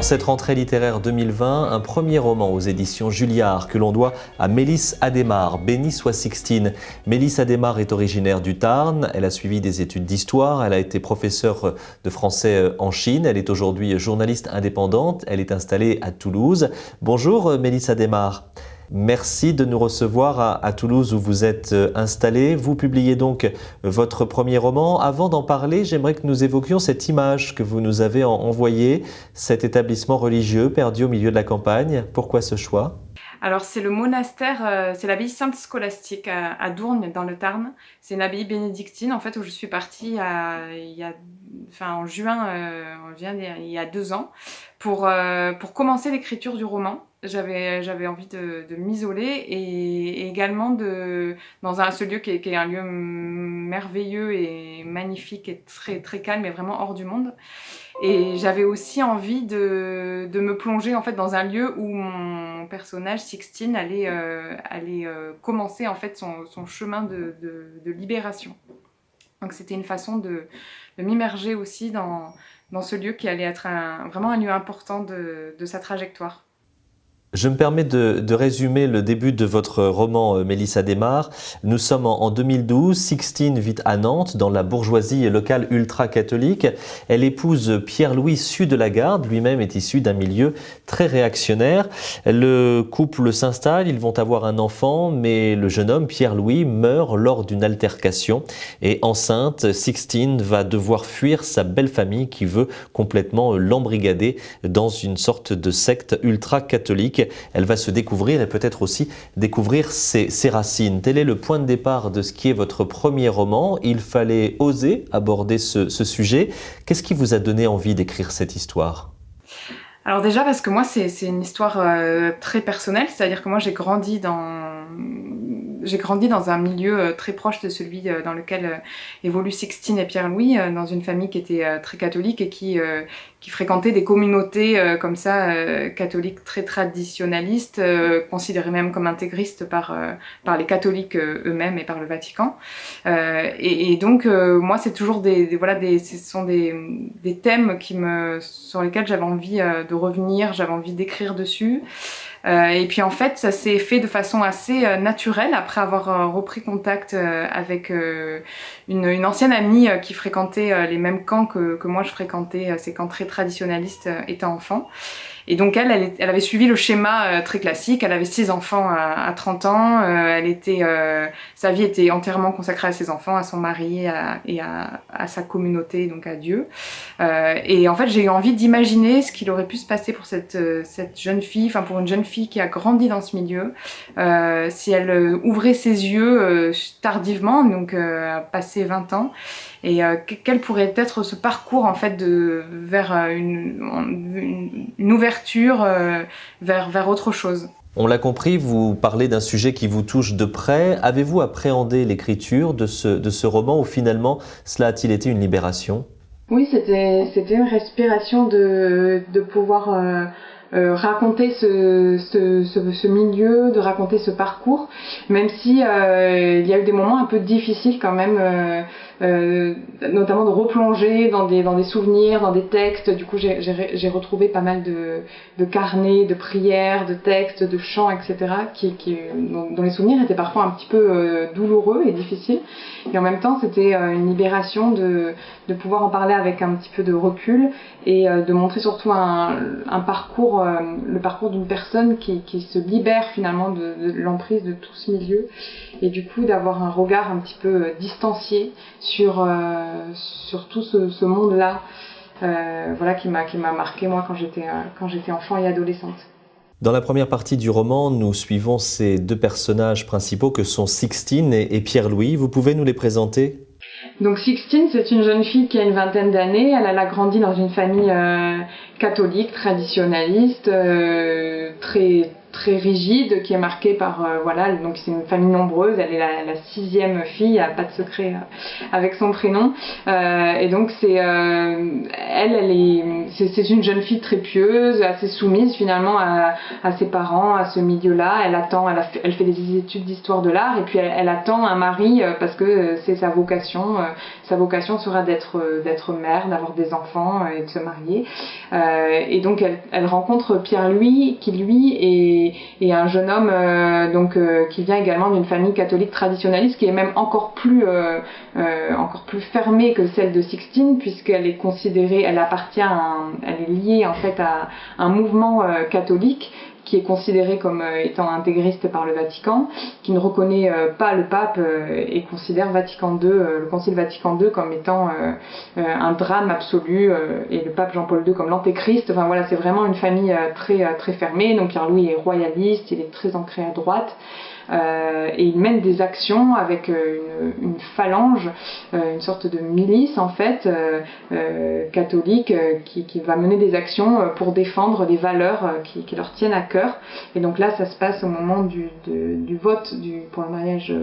En cette rentrée littéraire 2020, un premier roman aux éditions Julliard que l'on doit à Mélisse Adhémar, Béni soit Sixtine. Mélisse Adhémar est originaire du Tarn, elle a suivi des études d'histoire, elle a été professeure de français en Chine, elle est aujourd'hui journaliste indépendante, elle est installée à Toulouse. Bonjour Mélisse Adhémar. Merci de nous recevoir à Toulouse où vous êtes installée. Vous publiez donc votre premier roman. Avant d'en parler, j'aimerais que nous évoquions cette image que vous nous avez envoyée, cet établissement religieux perdu au milieu de la campagne. Pourquoi ce choix ? Alors c'est le monastère, c'est l'abbaye Sainte-Scolastique à Dournes dans le Tarn. C'est une abbaye bénédictine en fait où je suis partie en juin, il y a 2 ans pour commencer l'écriture du roman. J'avais envie de m'isoler et également dans ce lieu qui est un lieu merveilleux et magnifique et très très calme et vraiment hors du monde. Et j'avais aussi envie de me plonger en fait dans un lieu où mon personnage Sixtine allait commencer en fait son chemin de libération. Donc c'était une façon de m'immerger aussi dans ce lieu qui allait être vraiment un lieu important de sa trajectoire. Je me permets de résumer le début de votre roman Mélisse Adhémar. Nous sommes en 2012, Sixtine vit à Nantes, dans la bourgeoisie locale ultra-catholique. Elle épouse Pierre-Louis Su de la Garde, lui-même est issu d'un milieu très réactionnaire. Le couple s'installe, ils vont avoir un enfant, mais le jeune homme, Pierre-Louis, meurt lors d'une altercation. Et enceinte, Sixtine va devoir fuir sa belle famille qui veut complètement l'embrigader dans une sorte de secte ultra-catholique. Elle va se découvrir et peut-être aussi découvrir ses racines. Tel est le point de départ de ce qui est votre premier roman. Il fallait oser aborder ce sujet. Qu'est-ce qui vous a donné envie d'écrire cette histoire ? Alors déjà parce que moi c'est une histoire très personnelle, c'est-à-dire que moi j'ai grandi dans un milieu très proche de celui dans lequel évoluent Sixtine et Pierre-Louis, dans une famille qui était très catholique et qui fréquentait des communautés comme ça, catholiques très traditionnalistes, considérées même comme intégristes par les catholiques eux-mêmes et par le Vatican. Et donc moi c'est toujours ce sont des thèmes sur lesquels j'avais envie de revenir, j'avais envie d'écrire dessus. Et puis en fait, ça s'est fait de façon assez naturelle après avoir repris contact avec une ancienne amie qui fréquentait les mêmes camps que moi je fréquentais, ces camps très traditionnalistes étant enfant. Et donc elle avait suivi le schéma très classique, elle avait 6 enfants à 30 ans, sa vie était entièrement consacrée à ses enfants, à son mari et à sa communauté, donc à Dieu. Et en fait j'ai eu envie d'imaginer ce qu'il aurait pu se passer pour cette jeune fille, enfin pour une jeune fille qui a grandi dans ce milieu, si elle ouvrait ses yeux tardivement, donc passé 20 ans, et quel pourrait être ce parcours en fait vers une ouverture vers autre chose. On l'a compris, vous parlez d'un sujet qui vous touche de près. Avez-vous appréhendé l'écriture de ce roman ou finalement cela a-t-il été une libération ? Oui, c'était une respiration de pouvoir raconter ce milieu, de raconter ce parcours, même si il y a eu des moments un peu difficiles quand même, notamment de replonger dans des souvenirs, dans des textes. Du coup j'ai retrouvé pas mal de carnets, de prières, de textes, de chants, etc. dont les souvenirs étaient parfois un petit peu douloureux et difficiles. Et en même temps c'était une libération de pouvoir en parler avec un petit peu de recul et de montrer surtout un parcours, le parcours d'une personne qui se libère finalement de l'emprise de tout ce milieu, et du coup d'avoir un regard un petit peu distancié sur tout ce monde-là, qui m'a marqué moi quand j'étais enfant et adolescente. Dans la première partie du roman, nous suivons ces 2 personnages principaux que sont Sixtine et Pierre-Louis. Vous pouvez nous les présenter ? Donc Sixtine, c'est une jeune fille qui a une vingtaine d'années. Elle a grandi dans une famille catholique, traditionnaliste, très très rigide, qui est marquée par voilà, donc c'est une famille nombreuse, elle est la 6e fille, elle n'a pas de secret avec son prénom, et donc c'est une jeune fille très pieuse, assez soumise finalement à ses parents, à ce milieu-là. Elle fait des études d'histoire de l'art, et puis elle attend un mari parce que c'est sa vocation. Sa vocation sera d'être mère, d'avoir des enfants et de se marier. Et donc elle rencontre Pierre-Louis, qui lui est un jeune homme qui vient également d'une famille catholique traditionnaliste, qui est même encore plus fermée que celle de Sixtine, puisqu'elle est considérée, elle est liée en fait à un mouvement catholique qui est considéré comme étant intégriste par le Vatican, qui ne reconnaît pas le pape et considère le Concile Vatican II comme étant un drame absolu, et le pape Jean-Paul II comme l'antéchrist. Enfin voilà, c'est vraiment une famille très fermée. Donc Pierre-Louis est royaliste, il est très ancré à droite. Et il mène des actions avec une phalange, une sorte de milice en fait catholique, qui va mener des actions pour défendre des valeurs qui leur tiennent à cœur. Et donc là, ça se passe au moment du vote pour le mariage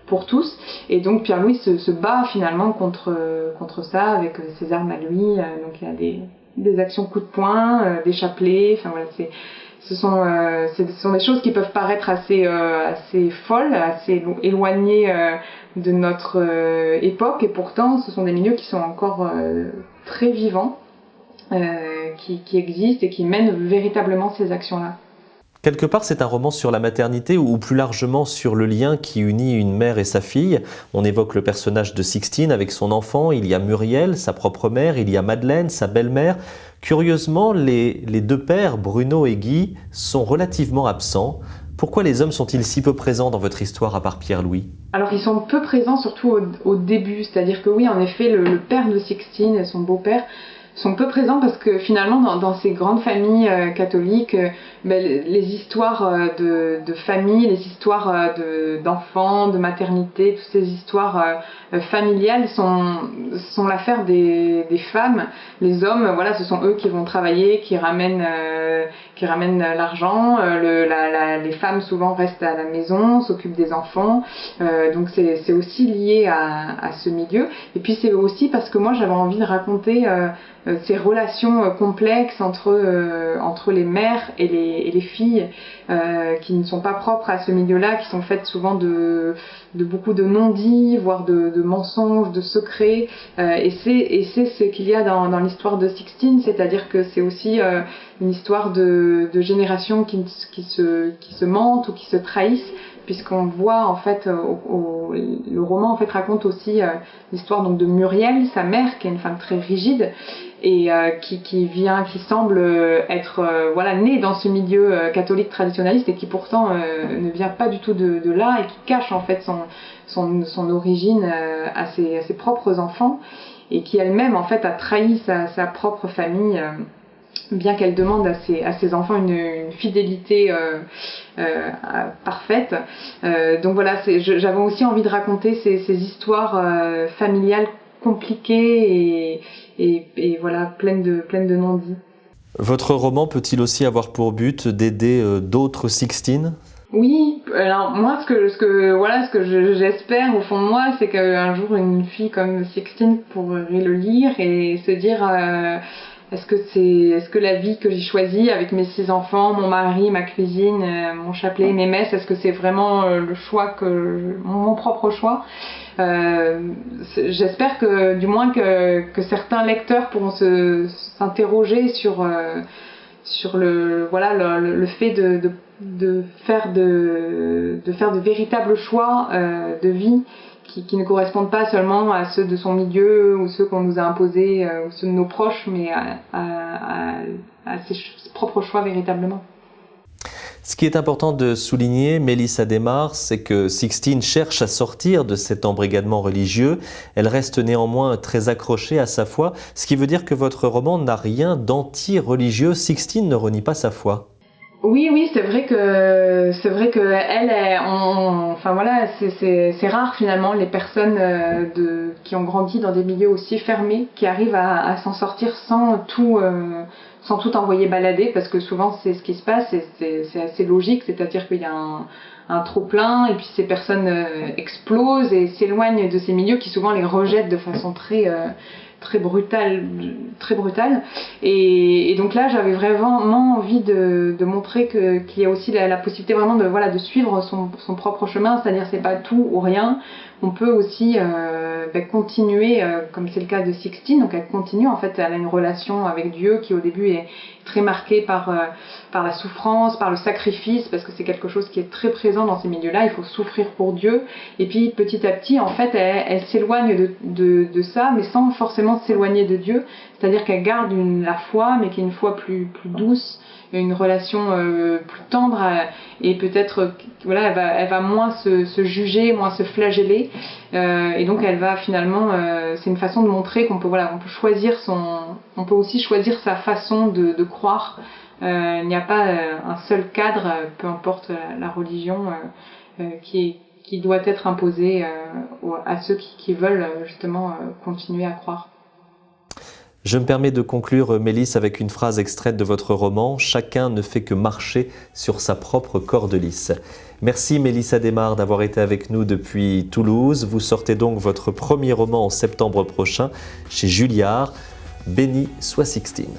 pour tous. Et donc Pierre-Louis se bat finalement contre ça avec ses armes à lui. Donc il y a des actions coup de poing, des chapelets. Enfin voilà, ce sont des choses qui peuvent paraître assez folles, assez éloignées de notre époque, et pourtant ce sont des milieux qui sont encore très vivants, qui existent et qui mènent véritablement ces actions-là. Quelque part, c'est un roman sur la maternité ou plus largement sur le lien qui unit une mère et sa fille. On évoque le personnage de Sixtine avec son enfant, il y a Muriel, sa propre mère, il y a Madeleine, sa belle-mère. Curieusement, les deux pères, Bruno et Guy, sont relativement absents. Pourquoi les hommes sont-ils si peu présents dans votre histoire à part Pierre-Louis ? Alors ils sont peu présents surtout au début, c'est-à-dire que oui, en effet, le père de Sixtine et son beau-père sont peu présents parce que finalement dans ces grandes familles catholiques, les histoires de famille, les histoires d'enfants, de maternité, toutes ces histoires familiales sont l'affaire des femmes. Les hommes, voilà, ce sont eux qui vont travailler, qui ramènent l'argent. Les femmes souvent restent à la maison, s'occupent des enfants. Donc c'est aussi lié à ce milieu. Et puis c'est aussi parce que moi j'avais envie de raconter ces relations complexes entre les mères et les filles, qui ne sont pas propres à ce milieu-là, qui sont faites souvent de beaucoup de non-dits, voire de mensonges, de secrets, et c'est ce qu'il y a dans l'histoire de Sixtine, c'est-à-dire que c'est aussi une histoire de générations qui se mentent ou qui se trahissent, puisqu'on voit en fait le roman en fait raconte aussi l'histoire donc de Muriel, sa mère, qui est une femme très rigide et qui semble être née dans ce milieu catholique traditionnaliste, et qui pourtant ne vient pas du tout de là, et qui cache en fait son origine à ses propres enfants, et qui elle-même en fait a trahi sa propre famille, bien qu'elle demande à ses enfants une fidélité parfaite. Donc voilà, j'avais aussi envie de raconter ces histoires familiales compliquées et voilà, pleines de non-dits. Votre roman peut-il aussi avoir pour but d'aider d'autres Sixtine ? Oui, alors moi ce que j'espère au fond de moi, c'est qu'un jour une fille comme Sixtine pourrait le lire et se dire est-ce que la vie que j'ai choisie avec mes 6 enfants, mon mari, ma cuisine, mon chapelet, mes messes, est-ce que c'est vraiment le choix mon propre choix? J'espère que du moins que certains lecteurs pourront s'interroger sur le fait de faire de véritables choix de vie qui ne correspondent pas seulement à ceux de son milieu ou ceux qu'on nous a imposés ou ceux de nos proches, mais à ses propres choix véritablement. Ce qui est important de souligner, Mélissa Desmarres, c'est que Sixtine cherche à sortir de cet embrigadement religieux. Elle reste néanmoins très accrochée à sa foi, ce qui veut dire que votre roman n'a rien d'anti-religieux. Sixtine ne renie pas sa foi. Oui, c'est vrai que c'est rare finalement les personnes qui ont grandi dans des milieux aussi fermés, qui arrivent à s'en sortir sans sans tout envoyer balader, parce que souvent c'est ce qui se passe, c'est assez logique, c'est-à-dire qu'il y a un trop-plein, et puis ces personnes explosent et s'éloignent de ces milieux qui souvent les rejettent de façon très brutale. Et donc là, j'avais vraiment envie de montrer qu'il y a aussi la possibilité vraiment de suivre son propre chemin, c'est-à-dire c'est pas tout ou rien. On peut aussi continuer, comme c'est le cas de Sixtine, donc elle continue, en fait, elle a une relation avec Dieu qui au début est très marquée par la souffrance, par le sacrifice, parce que c'est quelque chose qui est très présent dans ces milieux-là, il faut souffrir pour Dieu, et puis petit à petit, en fait, elle s'éloigne de ça, mais sans forcément s'éloigner de Dieu, c'est-à-dire qu'elle garde la foi, mais qui est une foi plus douce, une relation plus tendre, et peut-être elle va moins se juger, moins se flageller, et donc elle va finalement, c'est une façon de montrer qu'on peut choisir on peut aussi choisir sa façon de croire. Il n'y a pas un seul cadre, peu importe la religion, qui doit être imposé à ceux qui veulent justement continuer à croire. Je me permets de conclure, Mélisse, avec une phrase extraite de votre roman « Chacun ne fait que marcher sur sa propre corde lisse ». Merci Mélisse Adhémar d'avoir été avec nous depuis Toulouse. Vous sortez donc votre premier roman en septembre prochain chez Julliard. Béni soit Sixtine.